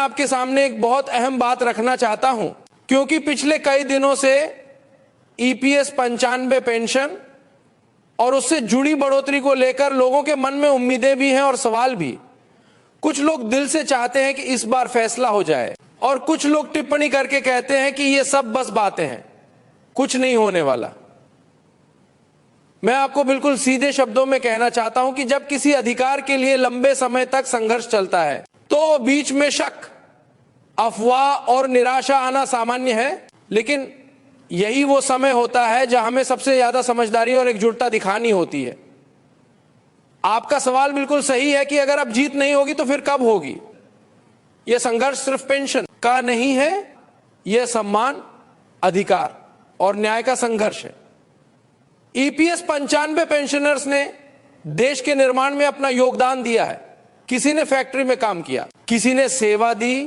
आपके सामने एक बहुत अहम बात रखना चाहता हूं, क्योंकि पिछले कई दिनों से ईपीएस 95 पेंशन और उससे जुड़ी बढ़ोतरी को लेकर लोगों के मन में उम्मीदें भी हैं और सवाल भी। कुछ लोग दिल से चाहते हैं कि इस बार फैसला हो जाए, और कुछ लोग टिप्पणी करके कहते हैं कि ये सब बस बातें हैं, कुछ नहीं होने वाला। मैं आपको बिल्कुल सीधे शब्दों में कहना चाहता हूं कि जब किसी अधिकार के लिए लंबे समय तक संघर्ष चलता है तो बीच में शक, अफवाह और निराशा आना सामान्य है, लेकिन यही वो समय होता है जहां हमें सबसे ज्यादा समझदारी और एकजुटता दिखानी होती है। आपका सवाल बिल्कुल सही है कि अगर अब जीत नहीं होगी तो फिर कब होगी। यह संघर्ष सिर्फ पेंशन का नहीं है, यह सम्मान, अधिकार और न्याय का संघर्ष है। ईपीएस 95 पेंशनर्स ने देश के निर्माण में अपना योगदान दिया है। किसी ने फैक्ट्री में काम किया, किसी ने सेवा दी,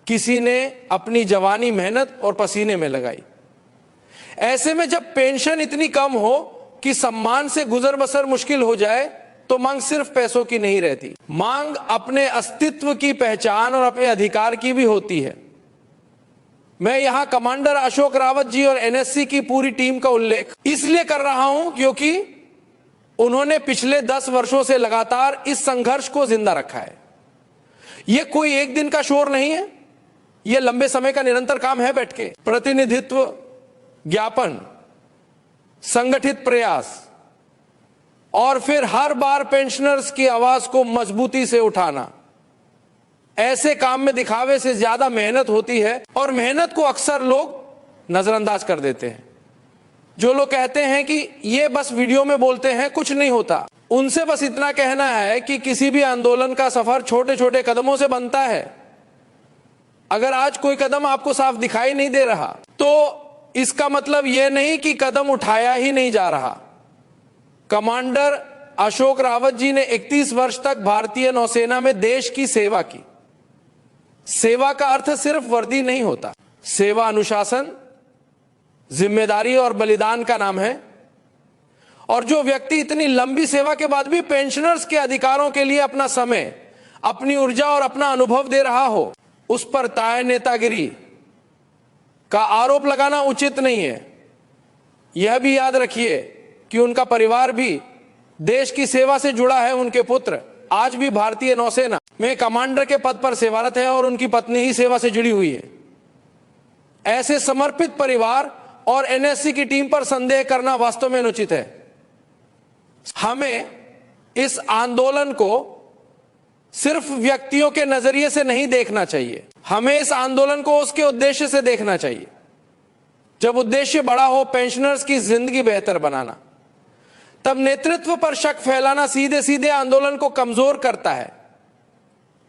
किसी ने अपनी जवानी, मेहनत और पसीने में लगाई। ऐसे में जब पेंशन इतनी कम हो कि सम्मान से गुजर बसर मुश्किल हो जाए, तो मांग सिर्फ पैसों की नहीं रहती, मांग अपने अस्तित्व की पहचान और अपने अधिकार की भी होती है। मैं यहां कमांडर अशोक रावत जी और एनएससी की पूरी टीम का उल्लेख इसलिए कर रहा हूं क्योंकि उन्होंने पिछले 10 वर्षों से लगातार इस संघर्ष को जिंदा रखा है। यह कोई एक दिन का शोर नहीं है, यह लंबे समय का निरंतर काम है। बैठ के प्रतिनिधित्व, ज्ञापन, संगठित प्रयास और फिर हर बार पेंशनर्स की आवाज को मजबूती से उठाना। ऐसे काम में दिखावे से ज्यादा मेहनत होती है, और मेहनत को अक्सर लोग नजरअंदाज कर देते हैं। जो लोग कहते हैं कि ये बस वीडियो में बोलते हैं, कुछ नहीं होता, उनसे बस इतना कहना है कि किसी भी आंदोलन का सफर छोटे छोटे कदमों से बनता है। अगर आज कोई कदम आपको साफ दिखाई नहीं दे रहा, तो इसका मतलब यह नहीं कि कदम उठाया ही नहीं जा रहा। कमांडर अशोक रावत जी ने 31 वर्ष तक भारतीय नौसेना में देश की सेवा की। सेवा का अर्थ सिर्फ वर्दी नहीं होता, सेवा अनुशासन, जिम्मेदारी और बलिदान का नाम है। और जो व्यक्ति इतनी लंबी सेवा के बाद भी पेंशनर्स के अधिकारों के लिए अपना समय, अपनी ऊर्जा और अपना अनुभव दे रहा हो, उस पर ताय नेतागिरी का आरोप लगाना उचित नहीं है। यह भी याद रखिए कि उनका परिवार भी देश की सेवा से जुड़ा है। उनके पुत्र आज भी भारतीय नौसेना में कमांडर के पद पर सेवारत है और उनकी पत्नी ही सेवा से जुड़ी हुई है। ऐसे समर्पित परिवार और एनएससी की टीम पर संदेह करना वास्तव में अनुचित है। हमें इस आंदोलन को सिर्फ व्यक्तियों के नजरिए से नहीं देखना चाहिए, हमें इस आंदोलन को उसके उद्देश्य से देखना चाहिए। जब उद्देश्य बड़ा हो, पेंशनर्स की जिंदगी बेहतर बनाना, तब नेतृत्व पर शक फैलाना सीधे सीधे आंदोलन को कमजोर करता है।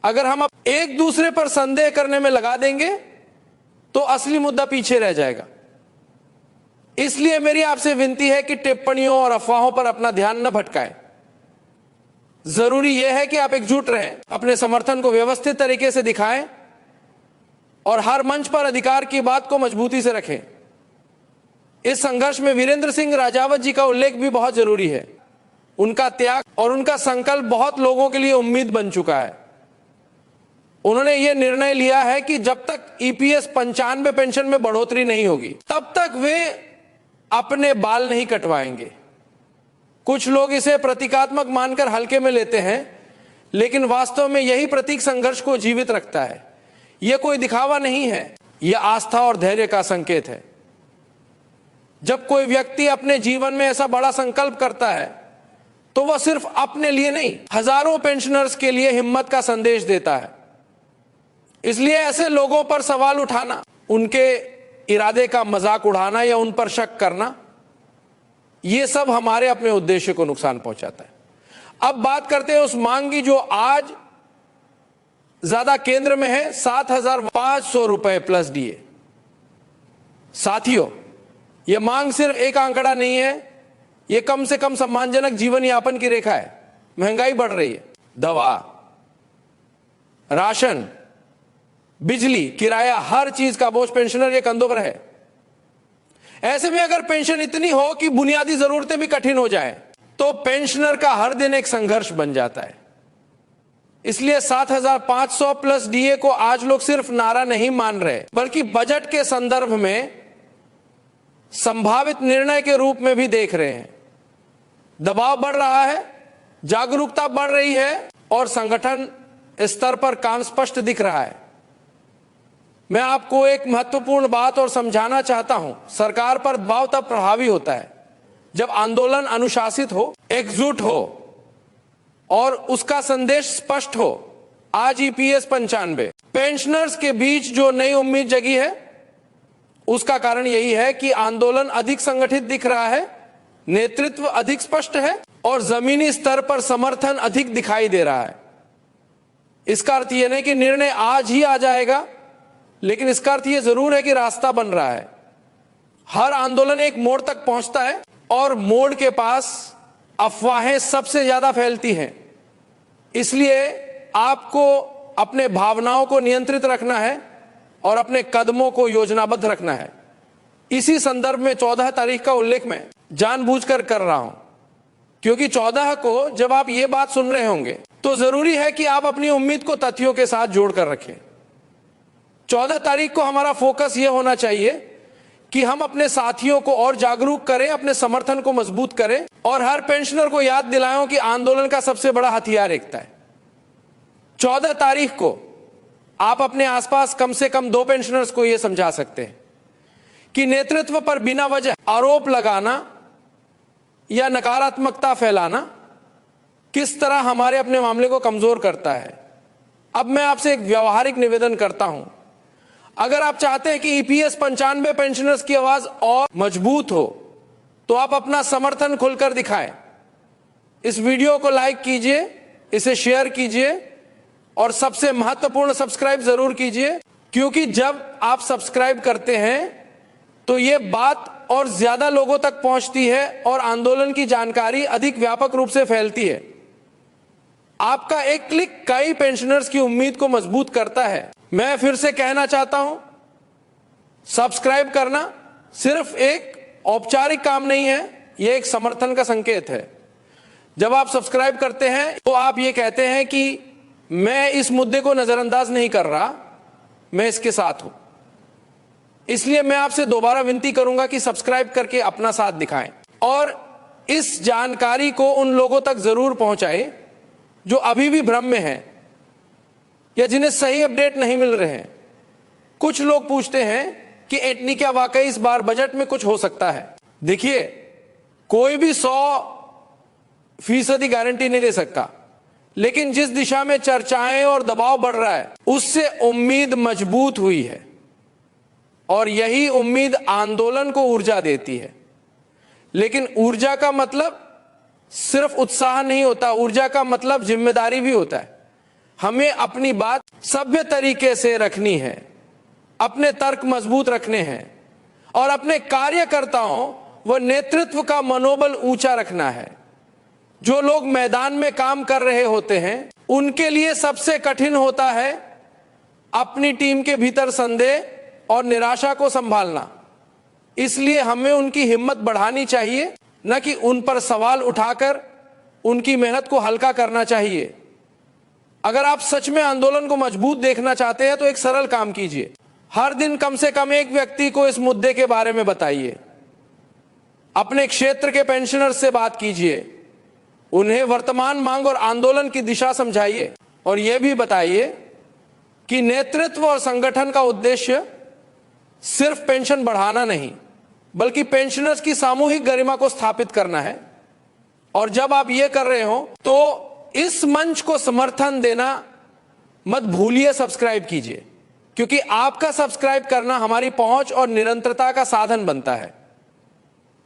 अगर हम एक दूसरे पर संदेह करने में लगा देंगे तो असली मुद्दा पीछे रह जाएगा। इसलिए मेरी आपसे विनती है कि टिप्पणियों और अफवाहों पर अपना ध्यान न भटकाएं। जरूरी यह है कि आप एकजुट रहें, अपने समर्थन को व्यवस्थित तरीके से दिखाएं और हर मंच पर अधिकार की बात को मजबूती से रखें। इस संघर्ष में वीरेंद्र सिंह राजावत जी का उल्लेख भी बहुत जरूरी है। उनका त्याग और उनका संकल्प बहुत लोगों के लिए उम्मीद बन चुका है। उन्होंने ये निर्णय लिया है कि जब तक ईपीएस 95 पेंशन में बढ़ोतरी नहीं होगी, तब तक वे अपने बाल नहीं कटवाएंगे। कुछ लोग इसे प्रतीकात्मक मानकर हल्के में लेते हैं, लेकिन वास्तव में यही प्रतीक संघर्ष को जीवित रखता है। यह कोई दिखावा नहीं है, यह आस्था और धैर्य का संकेत है। जब कोई व्यक्ति अपने जीवन में ऐसा बड़ा संकल्प करता है, तो वह सिर्फ अपने लिए नहीं, हजारों पेंशनर्स के लिए हिम्मत का संदेश देता है। इसलिए ऐसे लोगों पर सवाल उठाना, उनके इरादे का मजाक उड़ाना या उन पर शक करना, यह सब हमारे अपने उद्देश्य को नुकसान पहुंचाता है। अब बात करते हैं उस मांग की जो आज ज्यादा केंद्र में है, 7,500 रुपए प्लस डीए। साथियों, यह मांग सिर्फ एक आंकड़ा नहीं है, यह कम से कम सम्मानजनक जीवन यापन की रेखा है। महंगाई बढ़ रही है, दवा, राशन, बिजली, किराया, हर चीज का बोझ पेंशनर के कंधों पर है। ऐसे में अगर पेंशन इतनी हो कि बुनियादी जरूरतें भी कठिन हो जाए, तो पेंशनर का हर दिन एक संघर्ष बन जाता है। इसलिए 7,500 प्लस डीए को आज लोग सिर्फ नारा नहीं मान रहे, बल्कि बजट के संदर्भ में संभावित निर्णय के रूप में भी देख रहे हैं। दबाव बढ़ रहा है, जागरूकता बढ़ रही है और संगठन स्तर पर काम स्पष्ट दिख रहा है। मैं आपको एक महत्वपूर्ण बात और समझाना चाहता हूं। सरकार पर दबाव तब प्रभावी होता है जब आंदोलन अनुशासित हो, एकजुट हो और उसका संदेश स्पष्ट हो। आज ईपीएस 95 पेंशनर्स के बीच जो नई उम्मीद जगी है, उसका कारण यही है कि आंदोलन अधिक संगठित दिख रहा है, नेतृत्व अधिक स्पष्ट है और जमीनी स्तर पर समर्थन अधिक दिखाई दे रहा है। इसका अर्थ यह नहीं कि निर्णय आज ही आ जाएगा, लेकिन इसका अर्थ यह जरूर है कि रास्ता बन रहा है। हर आंदोलन एक मोड़ तक पहुंचता है और मोड़ के पास अफवाहें सबसे ज्यादा फैलती हैं। इसलिए आपको अपने भावनाओं को नियंत्रित रखना है और अपने कदमों को योजनाबद्ध रखना है। इसी संदर्भ में 14 तारीख का उल्लेख मैं जानबूझकर कर रहा हूं, क्योंकि 14 को जब आप ये बात सुन रहे होंगे तो जरूरी है कि आप अपनी उम्मीद को तथ्यों के साथ जोड़कर रखें। 14 तारीख को हमारा फोकस यह होना चाहिए कि हम अपने साथियों को और जागरूक करें, अपने समर्थन को मजबूत करें और हर पेंशनर को याद दिलाएं कि आंदोलन का सबसे बड़ा हथियार एकता है। 14 तारीख को आप अपने आसपास कम से कम 2 पेंशनर्स को यह समझा सकते हैं कि नेतृत्व पर बिना वजह आरोप लगाना या नकारात्मकता फैलाना किस तरह हमारे अपने मामले को कमजोर करता है। अब मैं आपसे एक व्यवहारिक निवेदन करता हूं। अगर आप चाहते हैं कि ईपीएस 95 पेंशनर्स की आवाज और मजबूत हो, तो आप अपना समर्थन खुलकर दिखाएं। इस वीडियो को लाइक कीजिए, इसे शेयर कीजिए और सबसे महत्वपूर्ण सब्सक्राइब जरूर कीजिए, क्योंकि जब आप सब्सक्राइब करते हैं तो यह बात और ज्यादा लोगों तक पहुंचती है और आंदोलन की जानकारी अधिक व्यापक रूप से फैलती है। आपका एक क्लिक कई पेंशनर्स की उम्मीद को मजबूत करता है। मैं फिर से कहना चाहता हूं, सब्सक्राइब करना सिर्फ एक औपचारिक काम नहीं है, यह एक समर्थन का संकेत है। जब आप सब्सक्राइब करते हैं तो आप ये कहते हैं कि मैं इस मुद्दे को नजरअंदाज नहीं कर रहा, मैं इसके साथ हूं। इसलिए मैं आपसे दोबारा विनती करूंगा कि सब्सक्राइब करके अपना साथ दिखाएं और इस जानकारी को उन लोगों तक जरूर पहुंचाएं जो अभी भी भ्रम में हैं या जिन्हें सही अपडेट नहीं मिल रहे हैं। कुछ लोग पूछते हैं कि एटनी क्या वाकई इस बार बजट में कुछ हो सकता है। देखिए, कोई भी 100% गारंटी नहीं दे सकता, लेकिन जिस दिशा में चर्चाएं और दबाव बढ़ रहा है उससे उम्मीद मजबूत हुई है और यही उम्मीद आंदोलन को ऊर्जा देती है। लेकिन ऊर्जा का मतलब सिर्फ उत्साह नहीं होता, ऊर्जा का मतलब जिम्मेदारी भी होता है। हमें अपनी बात सभ्य तरीके से रखनी है, अपने तर्क मजबूत रखने हैं और अपने कार्यकर्ताओं व नेतृत्व का मनोबल ऊंचा रखना है। जो लोग मैदान में काम कर रहे होते हैं उनके लिए सबसे कठिन होता है अपनी टीम के भीतर संदेह और निराशा को संभालना। इसलिए हमें उनकी हिम्मत बढ़ानी चाहिए, न कि उन पर सवाल उठाकर उनकी मेहनत को हल्का करना चाहिए। अगर आप सच में आंदोलन को मजबूत देखना चाहते हैं तो एक सरल काम कीजिए। हर दिन कम से कम एक व्यक्ति को इस मुद्दे के बारे में बताइए। अपने क्षेत्र के पेंशनर्स से बात कीजिए, उन्हें वर्तमान मांग और आंदोलन की दिशा समझाइए और यह भी बताइए कि नेतृत्व और संगठन का उद्देश्य सिर्फ पेंशन बढ़ाना नहीं, बल्कि पेंशनर्स की सामूहिक गरिमा को स्थापित करना है। और जब आप ये कर रहे हो तो इस मंच को समर्थन देना मत भूलिए, सब्सक्राइब कीजिए, क्योंकि आपका सब्सक्राइब करना हमारी पहुंच और निरंतरता का साधन बनता है।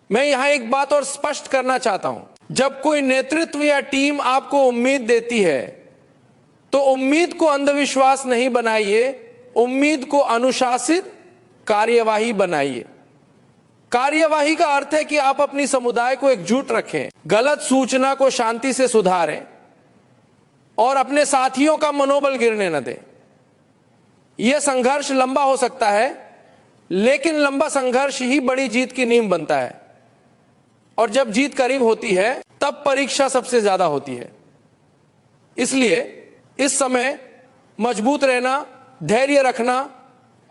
मैं यहां एक बात और स्पष्ट करना चाहता हूं, जब कोई नेतृत्व या टीम आपको उम्मीद देती है तो उम्मीद को अंधविश्वास नहीं बनाइए, उम्मीद को अनुशासित कार्यवाही बनाइए। कार्यवाही का अर्थ है कि आप अपनी समुदाय को एकजुट रखें, गलत सूचना को शांति से सुधारें और अपने साथियों का मनोबल गिरने न दें। यह संघर्ष लंबा हो सकता है, लेकिन लंबा संघर्ष ही बड़ी जीत की नींव बनता है। और जब जीत करीब होती है तब परीक्षा सबसे ज्यादा होती है। इसलिए इस समय मजबूत रहना, धैर्य रखना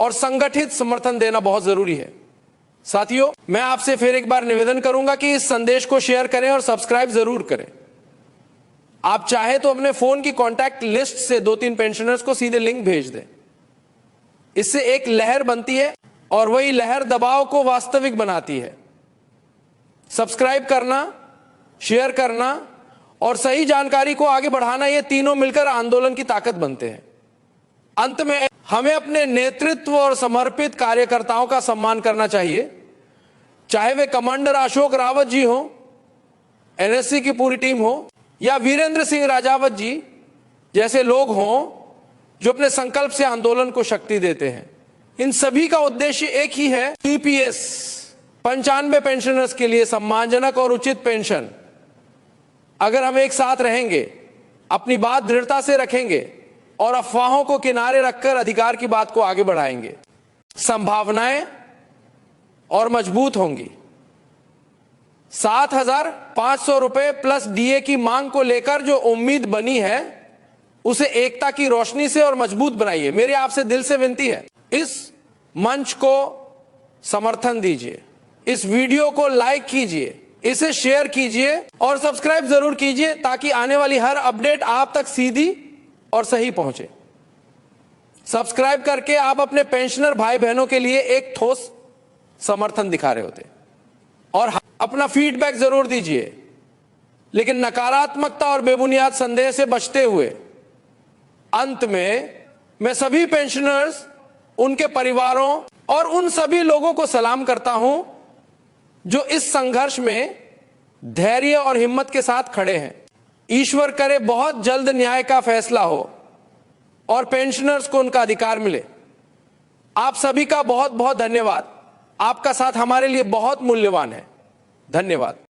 और संगठित समर्थन देना बहुत जरूरी है। साथियों, मैं आपसे फिर एक बार निवेदन करूंगा कि इस संदेश को शेयर करें और सब्सक्राइब जरूर करें। आप चाहे तो अपने फोन की कॉन्टैक्ट लिस्ट से 2-3 पेंशनर्स को सीधे लिंक भेज दें। इससे एक लहर बनती है और वही लहर दबाव को वास्तविक बनाती है। सब्सक्राइब करना, शेयर करना और सही जानकारी को आगे बढ़ाना, ये तीनों मिलकर आंदोलन की ताकत बनते हैं। अंत में हमें अपने नेतृत्व और समर्पित कार्यकर्ताओं का सम्मान करना चाहिए, चाहे वे कमांडर अशोक रावत जी हो, एनएससी की पूरी टीम हो, या वीरेंद्र सिंह राजावत जी जैसे लोग हों जो अपने संकल्प से आंदोलन को शक्ति देते हैं। इन सभी का उद्देश्य एक ही है, ईपीएस 95 पेंशनर्स के लिए सम्मानजनक और उचित पेंशन। अगर हम एक साथ रहेंगे, अपनी बात दृढ़ता से रखेंगे और अफवाहों को किनारे रखकर अधिकार की बात को आगे बढ़ाएंगे, संभावनाएं और मजबूत होंगी। 7,500 रुपए प्लस डीए की मांग को लेकर जो उम्मीद बनी है, उसे एकता की रोशनी से और मजबूत बनाइए। मेरी आपसे दिल से विनती है, इस मंच को समर्थन दीजिए, इस वीडियो को लाइक कीजिए, इसे शेयर कीजिए और सब्सक्राइब जरूर कीजिए ताकि आने वाली हर अपडेट आप तक सीधी और सही पहुंचे। सब्सक्राइब करके आप अपने पेंशनर भाई बहनों के लिए एक ठोस समर्थन दिखा रहे होते। और अपना फीडबैक जरूर दीजिए, लेकिन नकारात्मकता और बेबुनियाद संदेह से बचते हुए। अंत में मैं सभी पेंशनर्स, उनके परिवारों और उन सभी लोगों को सलाम करता हूं जो इस संघर्ष में धैर्य और हिम्मत के साथ खड़े हैं। ईश्वर करे बहुत जल्द न्याय का फैसला हो और पेंशनर्स को उनका अधिकार मिले। आप सभी का बहुत बहुत धन्यवाद। आपका साथ हमारे लिए बहुत मूल्यवान है। धन्यवाद।